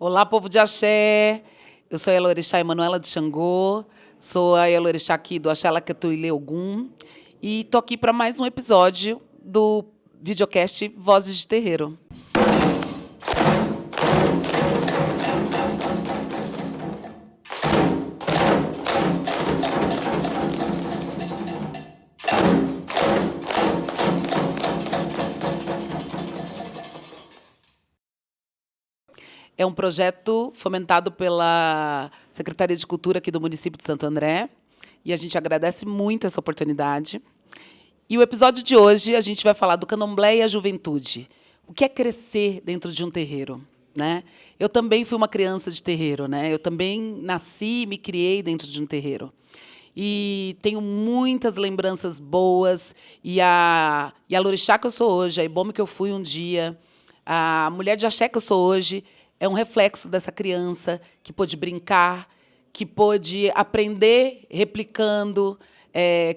Olá, povo de axé. Eu sou a Elorixá Emanuela de Xangô, sou a Elorixá aqui do Axé Laketu Ile Ogum e tô aqui para mais um episódio do videocast Vozes de Terreiro. É um projeto fomentado pela Secretaria de Cultura aqui do município de Santo André e a gente agradece muito essa oportunidade. E o episódio de hoje a gente vai falar do candomblé e a juventude. O que é crescer dentro de um terreiro, né? Eu também fui uma criança de terreiro, né? Eu também nasci e me criei dentro de um terreiro. E tenho muitas lembranças boas. E a Lorixá que eu sou hoje, a Ibome que eu fui um dia, a mulher de axé que eu sou hoje, é um reflexo dessa criança que pôde brincar, que pôde aprender replicando,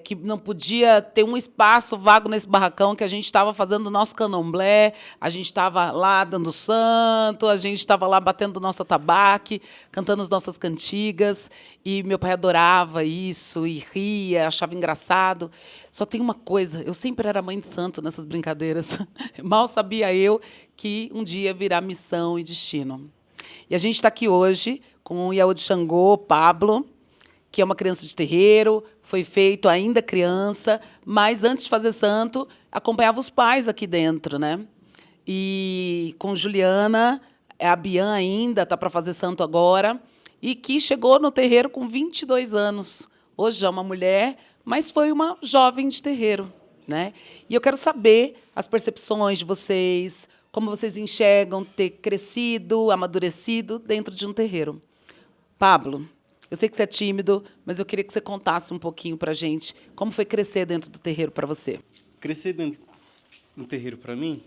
que não podia ter um espaço vago nesse barracão, que a gente estava fazendo o nosso candomblé, a gente estava lá dando santo, a gente estava lá batendo nosso atabaque, cantando as nossas cantigas, e meu pai adorava isso, e ria, achava engraçado. Só tem uma coisa, eu sempre era mãe de santo nessas brincadeiras. Mal sabia eu que um dia virá missão e destino. E a gente está aqui hoje com o Iaô de Xangô, Pablo, que é uma criança de terreiro, foi feito ainda criança, mas antes de fazer santo, acompanhava os pais aqui dentro, né? E com Juliana, a Bian ainda está para fazer santo agora, e que chegou no terreiro com 22 anos. Hoje é uma mulher, mas foi uma jovem de terreiro, né? E eu quero saber as percepções de vocês, como vocês enxergam ter crescido, amadurecido dentro de um terreiro. Pablo, eu sei que você é tímido, mas eu queria que você contasse um pouquinho para a gente como foi crescer dentro do terreiro para você. Crescer dentro do terreiro, para mim,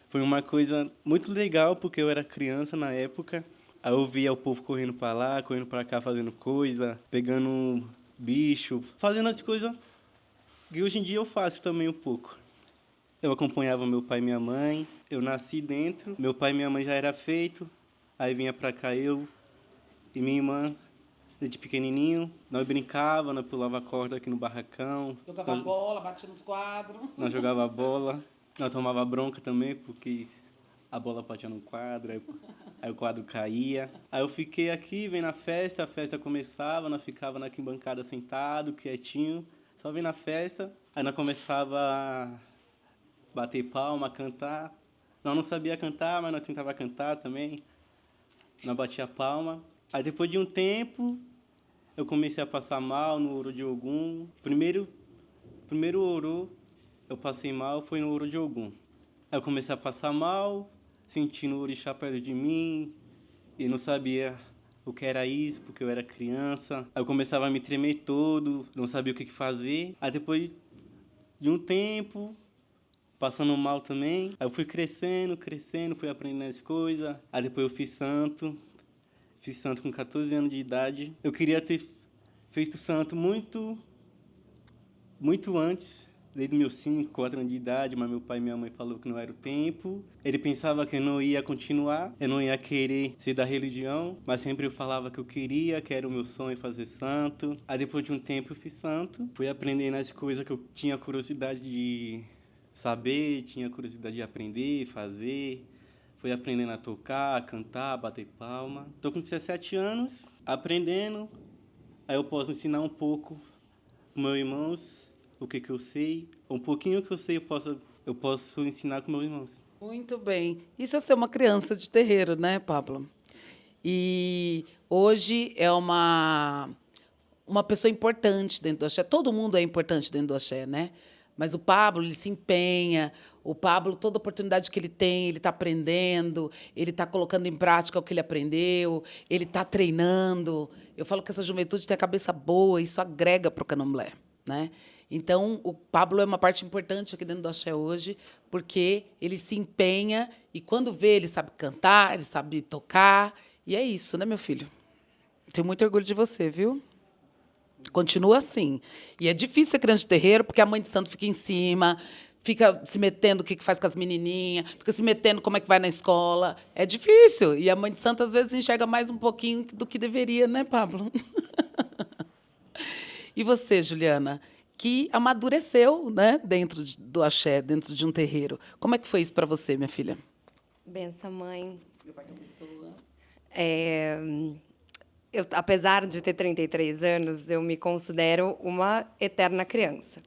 foi uma coisa muito legal, porque eu era criança na época. Aí eu via o povo correndo para lá, correndo para cá, fazendo coisa, pegando bicho, fazendo as coisas que hoje em dia eu faço também um pouco. Eu acompanhava meu pai e minha mãe, eu nasci dentro, meu pai e minha mãe já era feito, aí vinha para cá eu e minha irmã, desde pequenininho, nós brincava, nós pulava corda aqui no barracão. Jogava bola, batia nos quadros. Nós jogava bola, nós tomava bronca também, porque a bola batia no quadro, aí o quadro caía. Aí eu fiquei aqui, vem na festa, a festa começava, nós ficava na arquibancada sentado, quietinho, só vem na festa. Aí nós começava a bater palma, cantar. Nós não sabia cantar, mas nós tentava cantar também. Nós batia palma. Aí depois de um tempo, eu comecei a passar mal no Ouro de Ogum. Primeiro ouro eu passei mal foi no Ouro de Ogum. Aí eu comecei a passar mal, sentindo o orixá perto de mim, e não sabia o que era isso, porque eu era criança. Aí eu começava a me tremer todo, não sabia o que fazer. Aí depois de um tempo, passando mal também, aí eu fui crescendo, fui aprendendo as coisas. Aí depois eu fiz santo com 14 anos de idade. Eu queria ter feito santo muito antes, desde meus 5, 4 anos de idade, mas meu pai e minha mãe falaram que não era o tempo. Ele pensava que eu não ia continuar, eu não ia querer ser da religião, mas sempre eu falava que eu queria, que era o meu sonho fazer santo. Aí depois de um tempo eu fiz santo, fui aprendendo as coisas que eu tinha curiosidade de saber, tinha curiosidade de aprender, fazer. Fui aprendendo a tocar, a cantar, a bater palma. Estou com 17 anos, aprendendo. Aí eu posso ensinar um pouco para meus irmãos o que eu sei. Um pouquinho que eu sei eu posso ensinar com meus irmãos. Muito bem. Isso é ser uma criança de terreiro, né, Pablo? E hoje é uma pessoa importante dentro do axé. Todo mundo é importante dentro do axé, né? Mas o Pablo, ele se empenha. O Pablo, toda oportunidade que ele tem, ele está aprendendo, ele está colocando em prática o que ele aprendeu, ele está treinando. Eu falo que essa juventude tem a cabeça boa, isso agrega para o candomblé, né? Então, o Pablo é uma parte importante aqui dentro do axé hoje, porque ele se empenha e, quando vê, ele sabe cantar, ele sabe tocar. E é isso, né, meu filho? Tenho muito orgulho de você, viu? Continua assim. E é difícil ser criança de terreiro, porque a mãe de santo fica em cima, fica se metendo o que faz com as menininhas, fica se metendo como é que vai na escola. É difícil. E a mãe de santo, às vezes, enxerga mais um pouquinho do que deveria, né, Pablo? E você, Juliana, que amadureceu, né, dentro do axé, dentro de um terreiro. Como é que foi isso para você, minha filha? Benção, mãe. Meu pai que abençoa. Apesar de ter 33 anos, eu me considero uma eterna criança.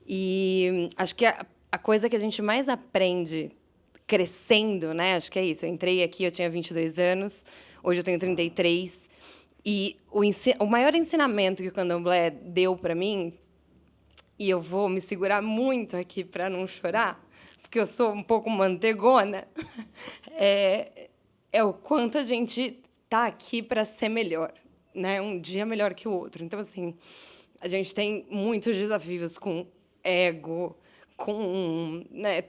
E acho que a coisa que a gente mais aprende crescendo, né? Acho que é isso. Eu entrei aqui, eu tinha 22 anos, hoje eu tenho 33. E o maior ensinamento que o candomblé deu para mim, e eu vou me segurar muito aqui para não chorar, porque eu sou um pouco mantegona, é o quanto a gente está aqui para ser melhor, né? Um dia melhor que o outro. Então, assim, a gente tem muitos desafios com ego, com, né,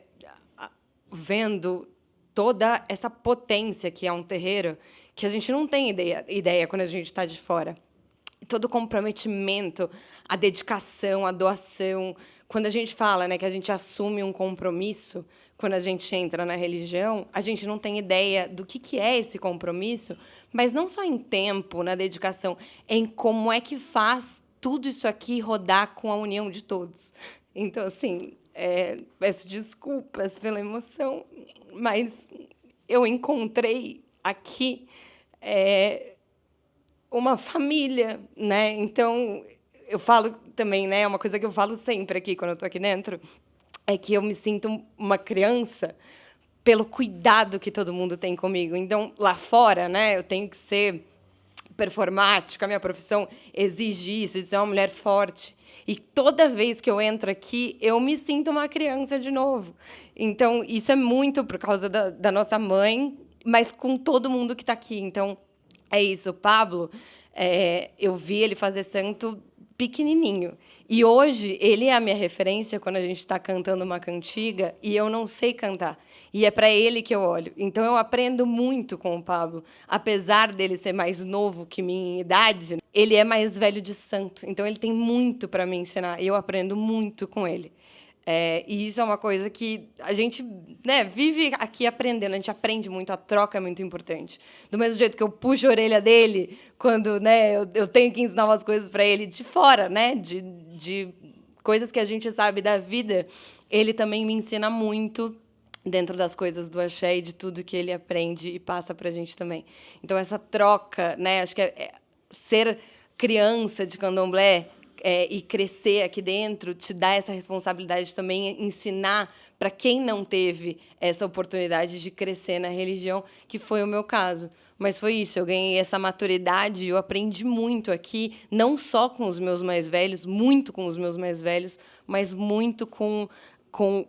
vendo toda essa potência que é um terreiro, que a gente não tem ideia quando a gente está de fora. Todo o comprometimento, a dedicação, a doação. Quando a gente fala, né, que a gente assume um compromisso, quando a gente entra na religião, a gente não tem ideia do que é esse compromisso, mas não só em tempo, na dedicação, em como é que faz tudo isso aqui rodar com a união de todos. Então, assim, peço desculpas pela emoção, mas eu encontrei aqui uma família, né? Então, eu falo também, né? Uma coisa que eu falo sempre aqui, quando eu estou aqui dentro, é que eu me sinto uma criança pelo cuidado que todo mundo tem comigo. Então, lá fora, né? Eu tenho que ser performática, a minha profissão exige isso, de ser uma mulher forte. E toda vez que eu entro aqui, eu me sinto uma criança de novo. Então, isso é muito por causa da nossa mãe, mas com todo mundo que está aqui. Então, é isso. O Pablo, eu vi ele fazer santo pequenininho. E hoje, ele é a minha referência quando a gente está cantando uma cantiga e eu não sei cantar. E é para ele que eu olho. Então, eu aprendo muito com o Pablo. Apesar dele ser mais novo que minha idade, ele é mais velho de santo. Então, ele tem muito para me ensinar. E eu aprendo muito com ele. E isso é uma coisa que a gente, né, vive aqui aprendendo, a gente aprende muito, a troca é muito importante. Do mesmo jeito que eu puxo a orelha dele quando, né, eu tenho que ensinar umas coisas para ele de fora, né, de coisas que a gente sabe da vida, ele também me ensina muito dentro das coisas do axé e de tudo que ele aprende e passa para a gente também. Então, essa troca, né, acho que ser criança de candomblé e crescer aqui dentro te dá essa responsabilidade de também ensinar para quem não teve essa oportunidade de crescer na religião, que foi o meu caso. Mas foi isso, eu ganhei essa maturidade, eu aprendi muito aqui, não só com os meus mais velhos, muito com os meus mais velhos, mas muito com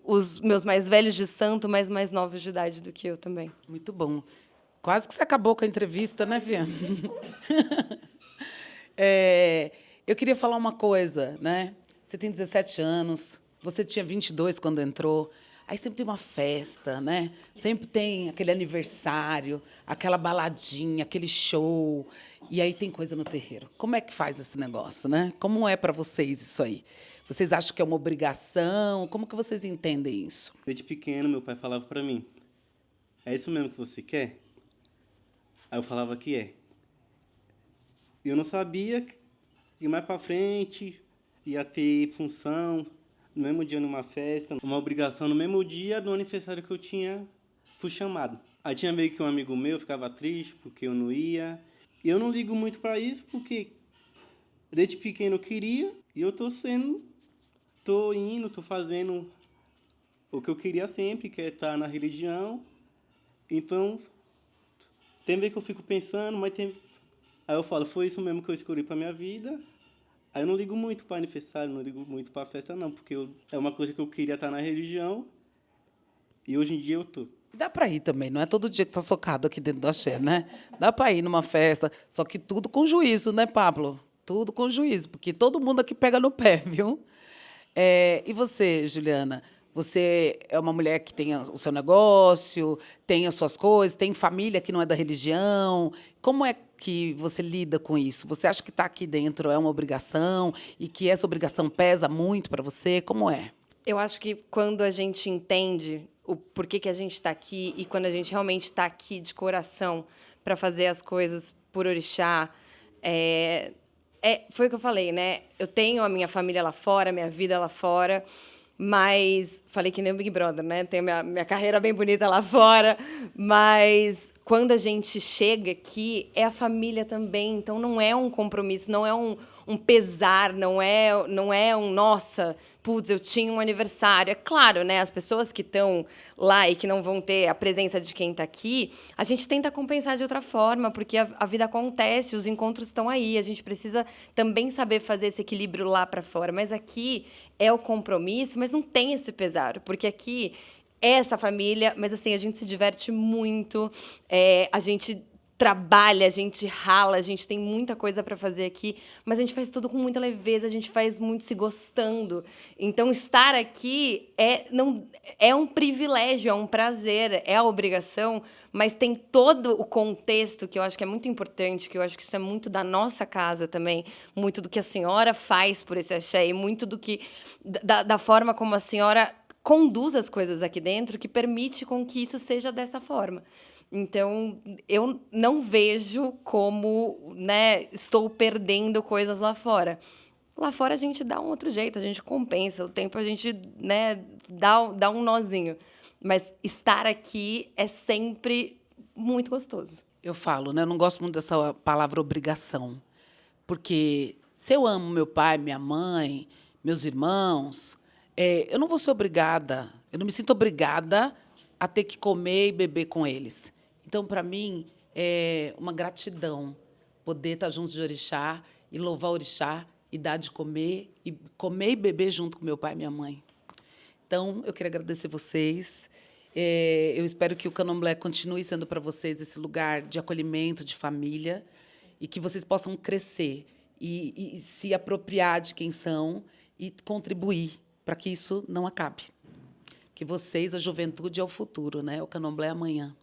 os meus mais velhos de santo, mas mais novos de idade do que eu também. Muito bom. Quase que você acabou com a entrevista, né, Viana? Eu queria falar uma coisa, né? Você tem 17 anos, você tinha 22 quando entrou. Aí sempre tem uma festa, né? Sempre tem aquele aniversário, aquela baladinha, aquele show. E aí tem coisa no terreiro. Como é que faz esse negócio, né? Como é para vocês isso aí? Vocês acham que é uma obrigação? Como que vocês entendem isso? Desde pequeno, meu pai falava para mim, é isso mesmo que você quer? Aí eu falava que é. E eu não sabia que mais para frente ia ter função, no mesmo dia numa festa, uma obrigação no mesmo dia do aniversário que eu fui chamado. Aí tinha meio que um amigo meu ficava triste porque eu não ia. E eu não ligo muito para isso porque desde pequeno eu queria e eu tô indo, tô fazendo o que eu queria sempre, que é estar na religião. Então, tem vez que eu fico pensando, aí eu falo, foi isso mesmo que eu escolhi para minha vida. Aí eu não ligo muito para aniversário, não ligo muito para festa, não, porque é uma coisa que eu queria estar na religião e hoje em dia eu tô. Dá para ir também, não é todo dia que tá socado aqui dentro do axé, né? Dá para ir numa festa, só que tudo com juízo, né, Pablo? Tudo com juízo, porque todo mundo aqui pega no pé, viu? E você, Juliana? Você é uma mulher que tem o seu negócio, tem as suas coisas, tem família que não é da religião. Como é que você lida com isso? Você acha que estar aqui dentro é uma obrigação e que essa obrigação pesa muito para você? Como é? Eu acho que quando a gente entende o porquê que a gente está aqui e quando a gente realmente está aqui de coração para fazer as coisas por orixá, foi o que eu falei, né? Eu tenho a minha família lá fora, minha vida lá fora, mas falei que nem o Big Brother, né? Tenho minha carreira bem bonita lá fora, mas quando a gente chega aqui, é a família também. Então, não é um compromisso, não é um pesar, não é um, nossa, putz, eu tinha um aniversário. É claro, né? As pessoas que estão lá e que não vão ter a presença de quem está aqui, a gente tenta compensar de outra forma, porque a vida acontece, os encontros estão aí. A gente precisa também saber fazer esse equilíbrio lá para fora. Mas aqui é o compromisso, mas não tem esse pesar, porque aqui é essa família, mas assim, a gente se diverte muito, a gente trabalha, a gente rala, a gente tem muita coisa para fazer aqui, mas a gente faz tudo com muita leveza, a gente faz muito se gostando. Então, estar aqui é um privilégio, é um prazer, é a obrigação, mas tem todo o contexto que eu acho que é muito importante, que eu acho que isso é muito da nossa casa também, muito do que a senhora faz por esse axé e muito do que da forma como a senhora conduz as coisas aqui dentro, que permite com que isso seja dessa forma. Então, eu não vejo como, né, estou perdendo coisas lá fora. Lá fora a gente dá um outro jeito, a gente compensa. O tempo a gente, né, dá um nozinho. Mas estar aqui é sempre muito gostoso. Eu falo, né? Eu não gosto muito dessa palavra obrigação. Porque se eu amo meu pai, minha mãe, meus irmãos, eu não vou ser obrigada, eu não me sinto obrigada a ter que comer e beber com eles. Então, para mim, é uma gratidão poder estar juntos de orixá e louvar o orixá e dar de comer e beber junto com meu pai e minha mãe. Então, eu queria agradecer vocês. Eu espero que o Candomblé continue sendo para vocês esse lugar de acolhimento, de família, e que vocês possam crescer e se apropriar de quem são e contribuir para que isso não acabe. Que vocês, a juventude, é o futuro, né? O Candomblé é amanhã.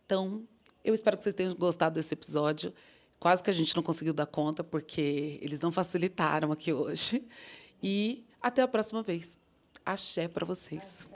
Então, eu espero que vocês tenham gostado desse episódio. Quase que a gente não conseguiu dar conta, porque eles não facilitaram aqui hoje. E até a próxima vez. Axé para vocês.